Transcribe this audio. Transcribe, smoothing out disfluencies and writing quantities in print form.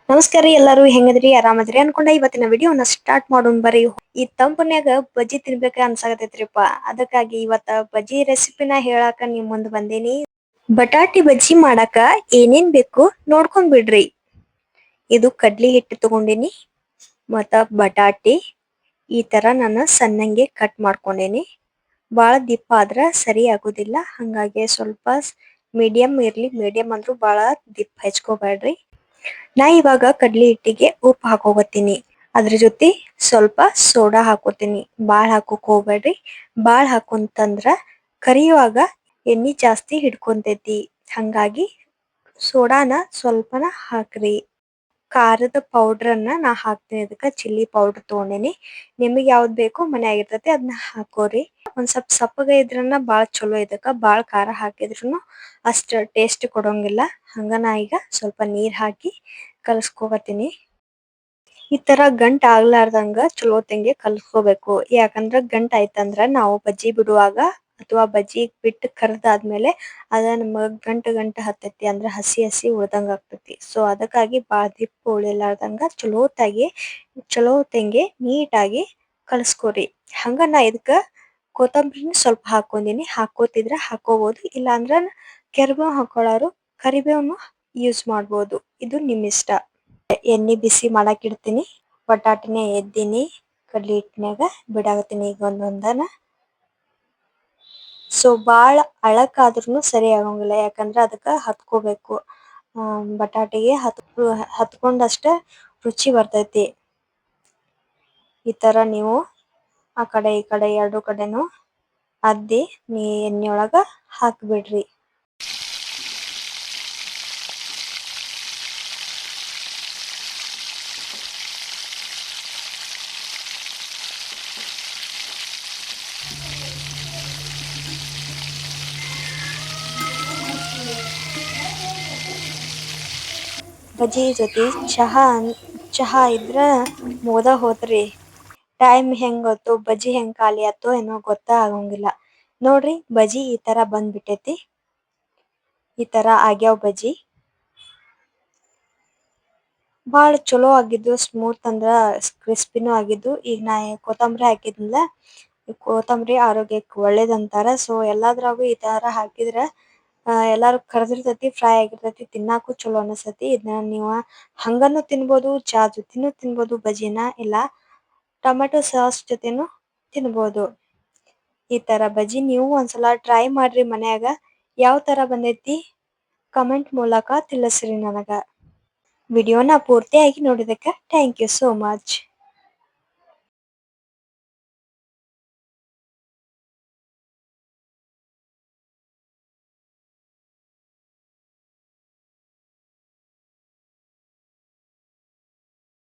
ನಮಸ್ಕಾರ ರೀ ಎಲ್ಲರೂ ಹೆಂಗದ್ರಿ ಆರಾಮದ್ರಿ ಅನ್ಕೊಂಡ ಇವತ್ತಿನ ವಿಡಿಯೋನ ಸ್ಟಾರ್ಟ್ ಮಾಡೋಣ ಬರ್ರಿ. ಈ ತಂಪನ್ಯಾಗ ಬಜ್ಜಿ ತಿನ್ಬೇಕ ಅನ್ಸಾಕತೈತ್ರಿಪ್ಪ. ಅದಕ್ಕಾಗಿ ಇವತ್ತ ಬಜ್ಜಿ ರೆಸಿಪಿನ ಹೇಳಾಕ ನಿಮ್ ಮುಂದ್ ಬಂದೇನಿ. ಬಟಾಟಿ ಬಜ್ಜಿ ಮಾಡಾಕ ಏನೇನ್ ಬೇಕು ನೋಡ್ಕೊಂಡ್ ಬಿಡ್ರಿ. ಇದು ಕಡ್ಲಿ ಹಿಟ್ಟು ತಗೊಂಡಿನಿ ಮತ್ತ ಬಟಾಟಿ ಈ ತರ ನಾನು ಸಣ್ಣಂಗೆ ಕಟ್ ಮಾಡ್ಕೊಂಡೇನಿ. ಬಾಳ ದಿಪ್ಪ ಆದ್ರ ಸರಿ ಆಗುದಿಲ್ಲ, ಹಂಗಾಗಿ ಸ್ವಲ್ಪ ಮೀಡಿಯಂ ಇರ್ಲಿ. ಮೀಡಿಯಂ ಅಂದ್ರೂ ಬಾಳ ದಿಪ್ಪ ಹೆಚ್ಕೋಬೇಡ್ರಿ. ನಾ ಇವಾಗ ಕಡ್ಲಿ ಹಿಟ್ಟಿಗೆ ಉಪ್ಪು ಹಾಕೋಗತ್ತೀನಿ. ಅದ್ರ ಜೊತೆ ಸ್ವಲ್ಪ ಸೋಡಾ ಹಾಕೋತೀನಿ. ಬಾಳ್ ಹಾಕೋಕ್ ಹೋಗ್ಬೇಡ್ರಿ. ಬಾಳ್ ಹಾಕೊಂತಂದ್ರ ಕರಿಯುವಾಗ ಎಣ್ಣಿ ಜಾಸ್ತಿ ಹಿಡ್ಕೊಂತೈತಿ. ಹಂಗಾಗಿ ಸೋಡಾನ ಸ್ವಲ್ಪನ ಹಾಕ್ರಿ. ಖಾರದ ಪೌಡ್ರನ್ನ ನಾ ಹಾಕ್ತೀನಿ. ಅದಕ್ಕೆ ಚಿಲ್ಲಿ ಪೌಡರ್ ತಗೊಂಡೇನಿ. ನಿಮಗೆ ಯಾವ್ದು ಬೇಕೋ ಮನ್ಯಾಗ ಇರ್ತೈತಿ ಅದನ್ನ ಹಾಕೋರಿ. ಒಂದ್ ಸ್ವಲ್ಪ ಸಪ್ಪಗ ಇದ್ರನ್ನ ಬಾಳ ಚಲೋ. ಇದಕ್ಕ ಬಾಳ ಖಾರ ಹಾಕಿದ್ರುನು ಅಷ್ಟ ಟೇಸ್ಟ್ ಕೊಡೋಂಗಿಲ್ಲ. ಹಂಗ ನಾ ಈಗ ಸ್ವಲ್ಪ ನೀರ್ ಹಾಕಿ ಕಲಸ್ಕೋಗತ್ತೀನಿ. ಈ ತರ ಗಂಟ್ ಆಗ್ಲಾರ್ದಂಗ ಚಲೋತ್ತಂಗೆ ಕಲ್ಸ್ಕೋಬೇಕು. ಯಾಕಂದ್ರ ಗಂಟ್ ಆಯ್ತಂದ್ರ ನಾವು ಬಜ್ಜಿ ಬಿಡುವಾಗ ಅಥವಾ ಬಜ್ಜಿ ಬಿಟ್ಟು ಕರ್ದಾದ್ಮೇಲೆ ಅದ ನಮಗ ಗಂಟ ಗಂಟ ಹತ್ತೈತಿ. ಅಂದ್ರ ಹಸಿ ಹಸಿ ಉಳ್ದಂಗ ಆಗ್ತೈತಿ. ಸೊ ಅದಕ್ಕಾಗಿ ಬಾಳ ದಿಪ್ಪ ಉಳಿಲಾರ್ದಂಗ ಚಲೋತ್ತಂಗೆ ನೀಟಾಗಿ ಕಲಸ್ಕೋರಿ. ಹಂಗ ನಾ ಇದಕ್ಕ ಕೊತ್ತಂಬರಿನ ಸ್ವಲ್ಪ ಹಾಕೊಂಡೀನಿ. ಹಾಕೋತಿದ್ರ ಹಾಕೋಬಹುದು, ಇಲ್ಲ ಅಂದ್ರ ಕೆರ್ಬೇವ್ ಹಾಕೊಳ್ಳೋರು ಕರಿಬೇವ್ನು ಯೂಸ್ ಮಾಡ್ಬೋದು. ಇದು ನಿಮ್ ಇಷ್ಟ. ಎಣ್ಣಿ ಬಿಸಿ ಮಾಡಾಕ್ ಇಡ್ತೀನಿ. ಬಟಾಟಿನ ಎದ್ದೀನಿ ಕಡ್ಲಿ ಹಿಟ್ನ್ಯಾಗ ಬಿಡಾಕತ್ತೀನಿ ಈಗ ಒಂದೊಂದನ. ಸೊ ಬಾಳ ಅಳಕಾದ್ರುನು ಸರಿ ಆಗಂಗಿಲ್ಲ, ಯಾಕಂದ್ರ ಅದಕ್ಕ ಹತ್ಕೋಬೇಕು. ಬಟಾಟಿಗೆ ಹತ್ಕೊಂಡಷ್ಟ ರುಚಿ ಬರ್ತೈತಿ. ಈ ತರ ನೀವು ಆ ಕಡೆ ಈ ಕಡೆ ಎರಡು ಕಡೆನು ಅದ್ದಿ ಎಣ್ಣೆಯೊಳಗ ಹಾಕ್ಬಿಡ್ರಿ. ಬಜ್ಜಿ ಜೊತೆ ಚಹಾ ಇದ್ರ ಮುಗ್ದ ಹೋತ್ರಿ. ಟೈಮ್ ಹೆಂಗ್ ಗೊತ್ತು, ಬಜ್ಜಿ ಹೆಂಗ್ ಖಾಲಿ ಆತೋ ಏನೋ ಗೊತ್ತ ಆಗಂಗಿಲ್ಲ. ನೋಡ್ರಿ ಬಜ್ಜಿ ಈ ತರ ಬಂದ್ಬಿಟ್ಟೈತಿ. ಈ ತರ ಆಗ್ಯಾವ ಬಜ್ಜಿ. ಬಾಳ ಚಲೋ ಆಗಿದ್ದು, ಸ್ಮೂತ್ ಅಂದ್ರ ಕ್ರಿಸ್ಪಿನೂ ಆಗಿದ್ದು. ಈಗ ನಾ ಕೊತ್ತಂಬರಿ ಹಾಕಿದ್ನಲ್ಲ, ಕೊತ್ತಂಬರಿ ಆರೋಗ್ಯಕ್ಕೆ ಒಳ್ಳೇದಂತಾರ. ಸೊ ಎಲ್ಲಾದ್ರಾಗೂ ಈ ತರ ಹಾಕಿದ್ರ ಎಲ್ಲಾರು ಕರ್ದಿರ್ತೈತಿ, ಫ್ರೈ ಆಗಿರ್ತೈತಿ, ತಿನ್ನಾಕು ಚಲೋ ಅನಸ್ತೈತಿ. ಇದನ್ನ ನೀವ ಹಂಗನು ತಿನ್ಬೋದು, ಚಾ ಜೊತೆನೂ ತಿನ್ಬೋದು ಬಜ್ಜಿನ, ಇಲ್ಲ ಟೊಮೆಟೊ ಸಾಸ್ ಜೊತೆನೂ ತಿನ್ಬೋದು. ಈ ತರ ಬಜ್ಜಿ ನೀವು ಒಂದ್ಸಲ ಟ್ರೈ ಮಾಡ್ರಿ ಮನ್ಯಾಗ. ಯಾವ ತರ ಬಂದೈತಿ ಕಮೆಂಟ್ ಮೂಲಕ ತಿಳಿಸ್ರಿ ನನಗ. ವಿಡಿಯೋನ ಪೂರ್ತಿಯಾಗಿ ನೋಡಿದಕ್ಕ ಥ್ಯಾಂಕ್ ಯು ಸೋ ಮಚ್.